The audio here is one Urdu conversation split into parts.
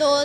2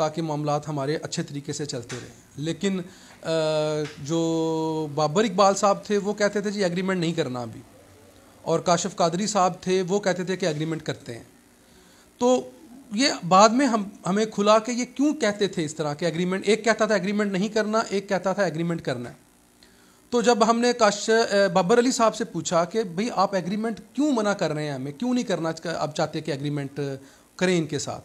تاکہ معاملات ہمارے اچھے طریقے سے چلتے رہیں. لیکن جو بابر اقبال صاحب تھے وہ کہتے تھے جی ایگریمنٹ نہیں کرنا ابھی, اور کاشف قادری صاحب تھے وہ کہتے تھے کہ ایگریمنٹ کرتے ہیں. تو یہ بعد میں ہمیں کھلا کہ یہ کیوں کہتے تھے اس طرح کہ ایگریمنٹ, ایک کہتا تھا ایگریمنٹ نہیں کرنا, ایک کہتا تھا ایگریمنٹ کرنا ہے. تو جب ہم نے بابر علی صاحب سے پوچھا کہ بھئی آپ ایگریمنٹ کیوں منع کر رہے ہیں, ہمیں کیوں نہیں کرنا, آپ چاہتے کہ ایگریمنٹ کریں ان کے ساتھ,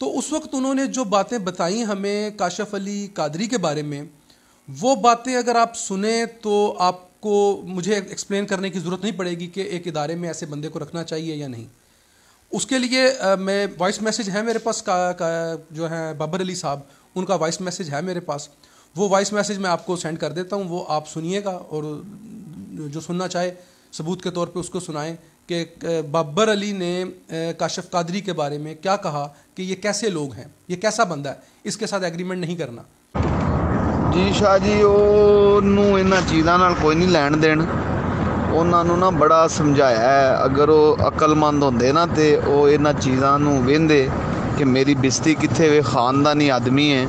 تو اس وقت انہوں نے جو باتیں بتائیں ہمیں کاشف علی قادری کے بارے میں, وہ باتیں اگر آپ سنیں تو آپ کو مجھے ایکسپلین کرنے کی ضرورت نہیں پڑے گی کہ ایک ادارے میں ایسے بندے کو رکھنا چاہیے یا نہیں. اس کے لیے میں وائس میسیج ہے میرے پاس, جو ہیں بابر علی صاحب, ان کا وائس میسیج ہے میرے پاس, وہ وائس میسیج میں آپ کو سینڈ کر دیتا ہوں, وہ آپ سنیے گا, اور جو سننا چاہے ثبوت کے طور پہ اس کو سنائیں کہ بابر علی نے کاشف قادری کے بارے میں کیا کہا کہ یہ کیسے لوگ ہیں, یہ کیسا بندہ ہے, اس کے ساتھ ایگریمنٹ نہیں کرنا. جی شاہ جی انہوں انہاں چیزاں نال کوئی نہیں لین دین, انہاں نوں نا بڑا سمجھایا ہے. اگر وہ عقل مند ہوندے نا تے وہ انہاں چیزاں نوں ویندے کہ میری بستی کتھے وے, خاندانی آدمی ہیں,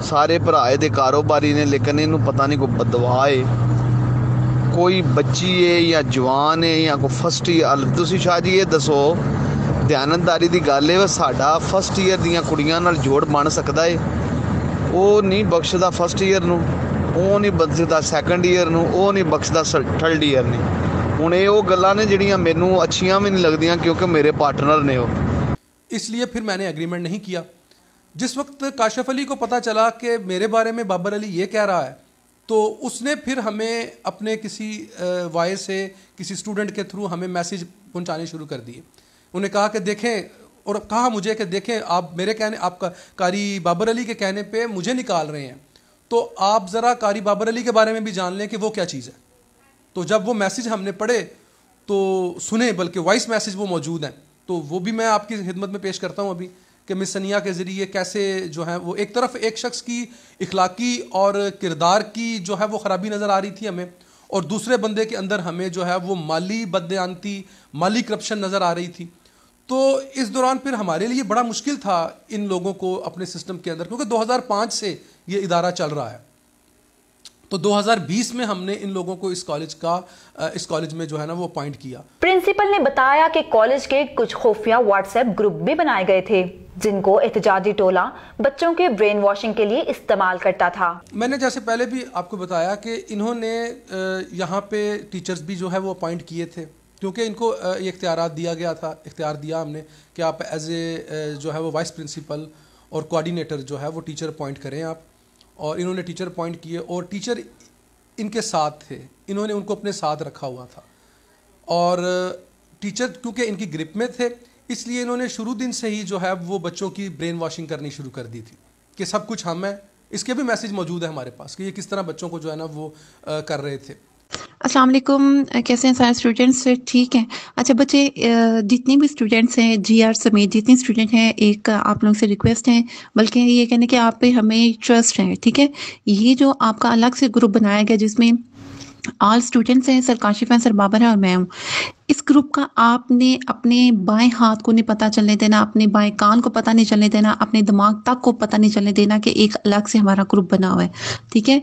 سارے بھرائے دے کاروباری نے, لیکن انہوں پتہ نہیں کوئی بدوا ہے, کوئی بچی ہے یا جوان ہے یا کوئی فرسٹ ایئر. تسی شاہ جی یہ دسو دیانتداری دی گل ہے, ساڈا فرسٹ ایئر دیاں کڑیاں نال جوڑ بن سکدا ہے؟ وہ نہیں بخشدا فرسٹ ایئر نوں, وہ نہیں بخشدا سیکنڈ ایئر نوں, وہ نہیں بخشدا تھرڈ ایئر نے. ہن یہ وہ گلاں نے جڑیاں مینوں اچھیاں بھی نہیں لگدیاں کیونکہ میرے پارٹنر نے وہ. اس لیے پھر میں نے ایگریمنٹ نہیں کیا. جس وقت کاشف علی کو پتہ چلا کہ میرے بارے میں بابر علی یہ کہہ رہا ہے, تو اس نے پھر ہمیں اپنے کسی وائس سے, کسی اسٹوڈنٹ کے تھرو ہمیں میسیج پہنچانے شروع کر دیے. انہوں نے کہا کہ دیکھیں, اور کہا مجھے کہ دیکھیں آپ میرے کہنے, آپ کا قاری بابر علی کے کہنے پہ مجھے نکال رہے ہیں, تو آپ ذرا قاری بابر علی کے بارے میں بھی جان لیں کہ وہ کیا چیز ہے. تو جب وہ میسیج ہم نے پڑھے تو سنے, بلکہ وائس میسیج وہ موجود ہیں, تو وہ بھی میں آپ کی خدمت میں پیش کرتا ہوں ابھی کہ مس سنیا کے ذریعے کیسے جو ہے وہ ایک طرف ایک شخص کی اخلاقی اور کردار کی جو ہے وہ خرابی نظر آ رہی تھی ہمیں, اور دوسرے بندے کے اندر ہمیں جو ہے وہ مالی بددیانتی, مالی کرپشن نظر آ رہی تھی. تو اس دوران پھر ہمارے لیے بڑا مشکل تھا ان لوگوں کو اپنے سسٹم کے اندر, کیونکہ 2005 سے یہ ادارہ چل رہا ہے. تو 2020 میں ہم نے ان لوگوں کو اس کالج میں جو ہے نا وہ اپوائنٹ کیا. پرنسپل نے بتایا کہ کالج کے کچھ خفیہ واٹس ایپ گروپ بھی بنائے گئے تھے جن کو احتجاجی ٹولہ بچوں کے برین واشنگ کے لیے استعمال کرتا تھا. میں نے جیسے پہلے بھی آپ کو بتایا کہ انہوں نے یہاں پہ ٹیچرز بھی جو ہے وہ اپوائنٹ کیے تھے, کیونکہ ان کو یہ اختیارات دیا گیا تھا, اختیار دیا ہم نے کہ آپ ایز اے جو ہے وہ وائس پرنسپل اور کوآرڈینیٹر جو ہے وہ ٹیچر اپوائنٹ کریں آپ. اور انہوں نے ٹیچر اپوائنٹ کیے, اور ٹیچر ان کے ساتھ تھے, انہوں نے ان کو اپنے ساتھ رکھا ہوا تھا. اور ٹیچر کیونکہ ان کی گرپ میں تھے, اس لیے انہوں نے شروع دن سے ہی جو ہے وہ بچوں کی برین واشنگ کرنی شروع کر دی تھی کہ سب کچھ ہم ہیں. اس کے بھی میسیج موجود ہے ہمارے پاس کہ یہ کس طرح بچوں کو جو ہے نا وہ کر رہے تھے. السلام علیکم, کیسے ہیں سارے اسٹوڈنٹس؟ ٹھیک ہیں. اچھا بچے, جتنے بھی اسٹوڈنٹس ہیں جی آر سمیت جتنے اسٹوڈنٹ ہیں, ایک آپ لوگوں سے ریکویسٹ ہے, بلکہ یہ کہنے کہ آپ پہ ہمیں ٹرسٹ ہے, ٹھیک ہے. یہ جو آپ کا الگ سے گروپ بنایا گیا جس میں آل اسٹوڈنٹس ہیں, سر کاشف ہیں, سر بابر ہیں اور میں ہوں, اس گروپ کا آپ نے اپنے بائیں ہاتھ کو نہیں پتہ چلنے دینا, اپنے بائیں کان کو پتہ نہیں چلنے دینا, اپنے دماغ تک کو پتہ نہیں چلنے دینا کہ ایک الگ سے ہمارا گروپ بنا ہوا ہے, ٹھیک ہے.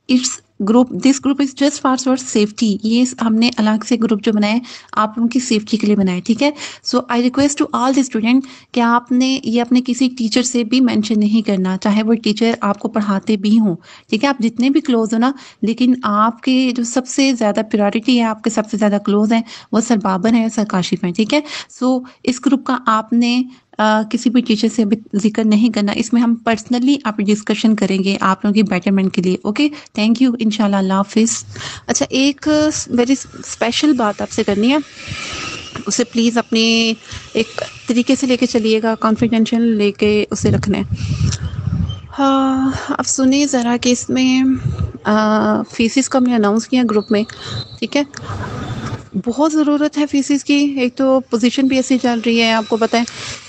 This group is just for your safety. یہ ہم نے الگ سے گروپ جو بنائے آپ لوگوں کی سیفٹی کے لیے بنائے, ٹھیک ہے. So I request to all the student کہ آپ نے یہ اپنے کسی ٹیچر سے بھی مینشن نہیں کرنا, چاہے وہ ٹیچر آپ کو پڑھاتے بھی ہوں, ٹھیک ہے. آپ جتنے بھی کلوز ہو نا, لیکن آپ کے جو سب سے زیادہ پریورٹی ہے, آپ کے سب سے زیادہ کلوز ہیں وہ سر بابر ہیں, سر کاشف ہیں, ٹھیک ہے. سو اس گروپ کا آپ نے کسی بھی ٹیچر سے ذکر نہیں کرنا. اس میں ہم پرسنلی آپ ڈسکشن کریں گے آپ لوگوں کی بیٹرمنٹ کے لیے. اوکے, تھینک یو, انشاءاللہ, اللہ حافظ. اچھا, ایک ویری اسپیشل بات آپ سے کرنی ہے, اسے پلیز اپنے ایک طریقے سے لے کے چلیے گا, کانفیڈینشیل لے کے اسے رکھنا ہے. ہاں, اب سنیے ذرا کہ اس میں فیسز کو ہم نے اناؤنس کیا گروپ میں, ٹھیک ہے. بہت ضرورت ہے فیسز کی. ایک تو پوزیشن بھی ایسی چل رہی ہے, آپ کو پتہ ہے,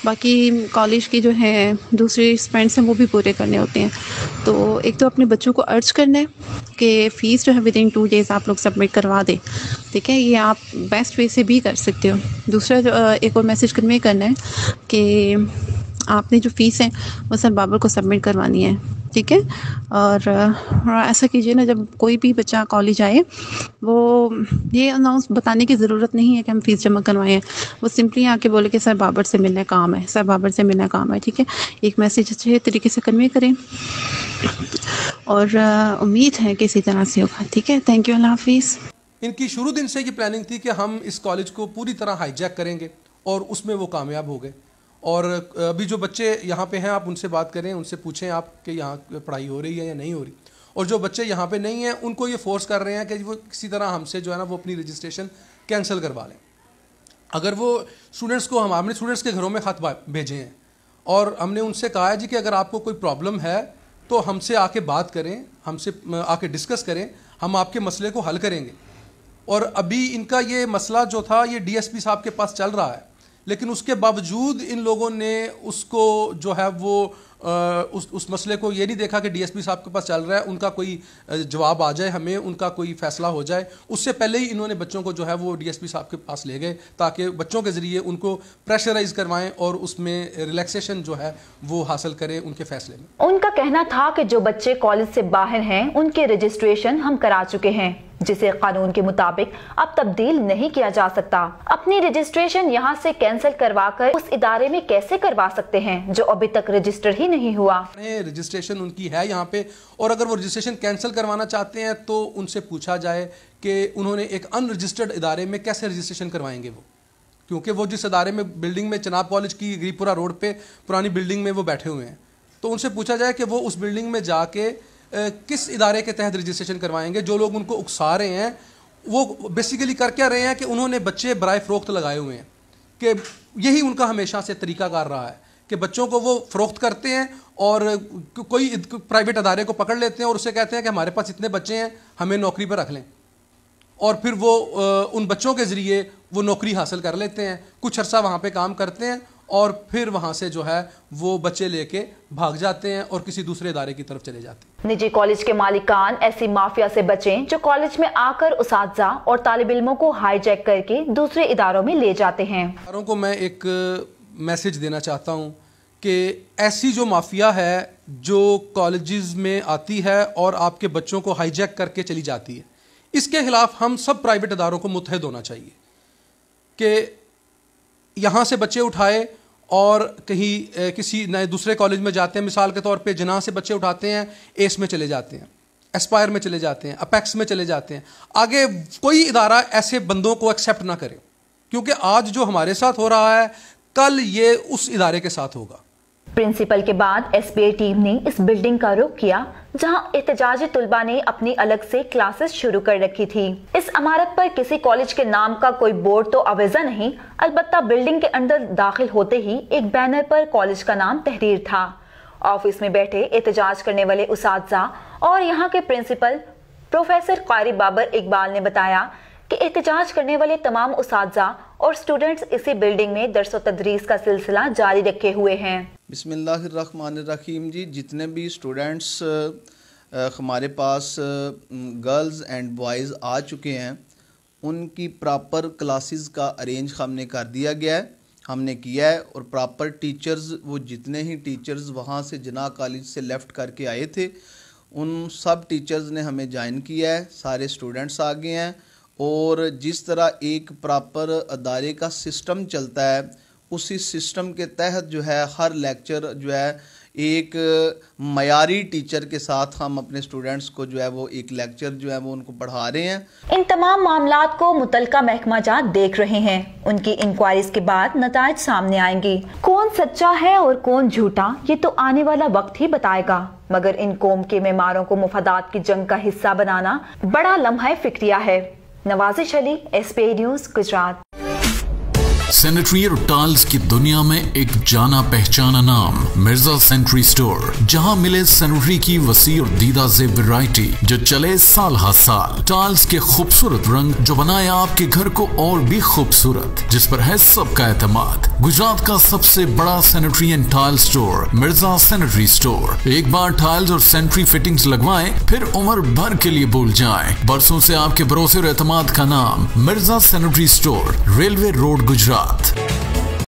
باقی کالج کی جو ہے دوسرے اسپینڈس ہیں وہ بھی پورے کرنے ہوتے ہیں. تو ایک تو اپنے بچوں کو ارج کرنا ہے کہ فیس جو ہے ودن 2 days آپ لوگ سبمٹ کروا دیں, ٹھیک ہے. یہ آپ بیسٹ وے سے بھی کر سکتے ہو. دوسرا جو ایک اور میسیج کنوے کرنا ہے کہ آپ نے جو فیس ہے وہ سر بابر کو سبمٹ کروانی ہے، ٹھیک ہے؟ اور ایسا کیجیے نا، جب کوئی بھی بچہ کالج آئے وہ یہ اناؤنس بتانے کی ضرورت نہیں ہے کہ ہم فیس جمع کروائیں، وہ سمپلی آ کے بولے کہ سر بابر سے ملنا کام ہے، سر بابر سے ملنا کام ہے، ٹھیک ہے؟ ایک میسیج اچھے طریقے سے کنوے کریں اور امید ہے کہ اسی طرح سے ہوگا، ٹھیک ہے؟ تھینک یو، اللہ حافظ۔ ان کی شروع دن سے یہ پلاننگ تھی کہ ہم اس کالج کو پوری طرح ہائی جیک کریں گے، اور اس میں وہ کامیاب ہو گئے۔ اور ابھی جو بچے یہاں پہ ہیں آپ ان سے بات کریں، ان سے پوچھیں آپ کہ یہاں پڑھائی ہو رہی ہے یا نہیں ہو رہی، اور جو بچے یہاں پہ نہیں ہیں ان کو یہ فورس کر رہے ہیں کہ وہ کسی طرح ہم سے جو ہے نا وہ اپنی رجسٹریشن کینسل کروا لیں۔ اگر وہ اسٹوڈنٹس کو ہم نے اسٹوڈنٹس کے گھروں میں خط بھیجے ہیں اور ہم نے ان سے کہا ہے جی کہ اگر آپ کو کوئی پرابلم ہے تو ہم سے آ کے بات کریں، ہم سے آ کے ڈسکس کریں، ہم آپ کے مسئلے کو حل کریں گے۔ اور ابھی ان کا یہ مسئلہ جو تھا یہ ڈی ایس پی صاحب کے پاس چل رہا ہے، لیکن اس کے باوجود ان لوگوں نے اس کو جو ہے وہ اس مسئلے کو یہ نہیں دیکھا کہ ڈی ایس پی صاحب کے پاس چل رہا ہے، ان کا کوئی جواب آ جائے، ہمیں ان کا کوئی فیصلہ ہو جائے، اس سے پہلے ہی انہوں نے بچوں کو جو ہے وہ ڈی ایس پی صاحب کے پاس لے گئے تاکہ بچوں کے ذریعے ان کو پریشرائز کروائیں اور اس میں ریلیکسیشن جو ہے وہ حاصل کریں ان کے فیصلے میں۔ ان کا کہنا تھا کہ جو بچے کالج سے باہر ہیں ان کے رجسٹریشن ہم کرا چکے ہیں، جسے قانون کے مطابق اب تبدیل نہیں کیا جا سکتا۔ اپنی رجسٹریشن یہاں سے کینسل کروا کر اس ادارے میں کیسے کروا سکتے ہیں جو ابھی تک رجسٹر ہی نہیں ہوا؟ رجسٹریشن ان کی ہے یہاں پہ، اور اگر وہ رجسٹریشن کینسل کروانا چاہتے ہیں تو ان سے پوچھا جائے کہ انہوں نے ایک ان رجسٹرڈ ادارے میں کیسے رجسٹریشن کروائیں گے وہ، کیونکہ وہ جس ادارے میں بلڈنگ میں چناب کالج کی گری پورہ روڈ پہ پرانی بلڈنگ میں وہ بیٹھے ہوئے ہیں، تو ان سے پوچھا جائے کہ وہ اس بلڈنگ میں جا کے کس ادارے کے تحت رجسٹریشن کروائیں گے۔ جو لوگ ان کو اکسا رہے ہیں وہ بیسیکلی کر کیا رہے ہیں کہ انہوں نے بچے برائے فروخت لگائے ہوئے ہیں، کہ یہی ان کا ہمیشہ سے طریقہ کار رہا ہے کہ بچوں کو وہ فروخت کرتے ہیں اور کوئی پرائیویٹ ادارے کو پکڑ لیتے ہیں اور اسے کہتے ہیں کہ ہمارے پاس اتنے بچے ہیں، ہمیں نوکری پہ رکھ لیں، اور پھر وہ ان بچوں کے ذریعے وہ نوکری حاصل کر لیتے ہیں، کچھ عرصہ وہاں پہ کام کرتے ہیں اور پھر وہاں سے جو ہے وہ بچے لے کے بھاگ جاتے ہیں اور کسی دوسرے ادارے کی طرف چلے جاتے ہیں۔ نجی کالج کے مالکان ایسی مافیا سے بچیں جو کالج میں آ کر اساتذہ اور طالب علموں کو ہائی جیک کر کے دوسرے اداروں میں لے جاتے ہیں۔ اداروں کو میں ایک میسج دینا چاہتا ہوں کہ ایسی جو مافیا ہے جو کالجز میں آتی ہے اور آپ کے بچوں کو ہائی جیک کر کے چلی جاتی ہے، اس کے خلاف ہم سب پرائیویٹ اداروں کو متحد ہونا چاہیے کہ یہاں سے بچے اٹھائے اور کہیں کسی نئے دوسرے کالج میں جاتے ہیں، مثال کے طور پہ جناح سے بچے اٹھاتے ہیں، ایس میں چلے جاتے ہیں، اسپائر میں چلے جاتے ہیں، اپیکس میں چلے جاتے ہیں، آگے کوئی ادارہ ایسے بندوں کو ایکسیپٹ نہ کرے، کیونکہ آج جو ہمارے ساتھ ہو رہا ہے کل یہ اس ادارے کے ساتھ ہوگا۔ پرنسپل کے بعد ایس پی اے ٹیم نے اس بلڈنگ کا رخ کیا جہاں احتجاجی طلباء نے اپنی الگ سے کلاسز شروع کر رکھی تھی۔ اس عمارت پر کسی کالج کے نام کا کوئی بورڈ تو آویزہ نہیں، البتہ بلڈنگ کے اندر داخل ہوتے ہی ایک بینر پر کالج کا نام تحریر تھا۔ آفس میں بیٹھے احتجاج کرنے والے اساتذہ اور یہاں کے پرنسپل پروفیسر قاری بابر اقبال نے بتایا کہ احتجاج کرنے والے تمام اساتذہ اور سٹوڈنٹس اسی بلڈنگ میں درس و تدریس کا سلسلہ جاری رکھے ہوئے ہیں۔ بسم اللہ الرحمن الرحیم۔ جی جتنے بھی اسٹوڈنٹس ہمارے پاس گرلز اینڈ بوائز آ چکے ہیں ان کی پراپر کلاسز کا ارینج ہم نے کر دیا گیا ہے، ہم نے کیا ہے، اور پراپر ٹیچرز، وہ جتنے ہی ٹیچرز وہاں سے جناح کالج سے لیفٹ کر کے آئے تھے ان سب ٹیچرز نے ہمیں جوائن کیا ہے، سارے اسٹوڈنٹس آ گئے ہیں، اور جس طرح ایک پراپر ادارے کا سسٹم چلتا ہے اسی سسٹم کے تحت جو ہے ہر لیکچر جو ہے ایک معیاری ٹیچر کے ساتھ ہم اپنے اسٹوڈنٹس کو جو ہے وہ ایک لیکچر جو ہے وہ ان کو پڑھا رہے ہیں۔ ان تمام معاملات کو متعلقہ محکمہ جات دیکھ رہے ہیں، ان کی انکوائریز کے بعد نتائج سامنے آئیں گی۔ کون سچا ہے اور کون جھوٹا یہ تو آنے والا وقت ہی بتائے گا، مگر ان قوم کے معماروں کو مفادات کی جنگ کا حصہ بنانا بڑا لمحہ فکریہ ہے۔ Nawazish Ali, S P a news, Gujarat. Sanitary اور ٹائلز کی دنیا میں ایک جانا پہچانا نام مرزا سینیٹری سٹور، جہاں ملے سینیٹری کی وسیع اور دیدہ زیب ویرائٹی جو چلے سال ہر سال، ٹائلز کے خوبصورت رنگ جو بنائے آپ کے گھر کو اور بھی خوبصورت، جس پر ہے سب کا اعتماد، گجرات کا سب سے بڑا sanitary and tile store Mirza sanitary store. ایک بار ٹائلز اور سینیٹری فٹنگز لگوائیں پھر عمر بھر کے لیے بھول جائیں، برسوں سے آپ کے بھروسے اور اعتماد کا نام Mirza sanitary store, railway road, Gujarat.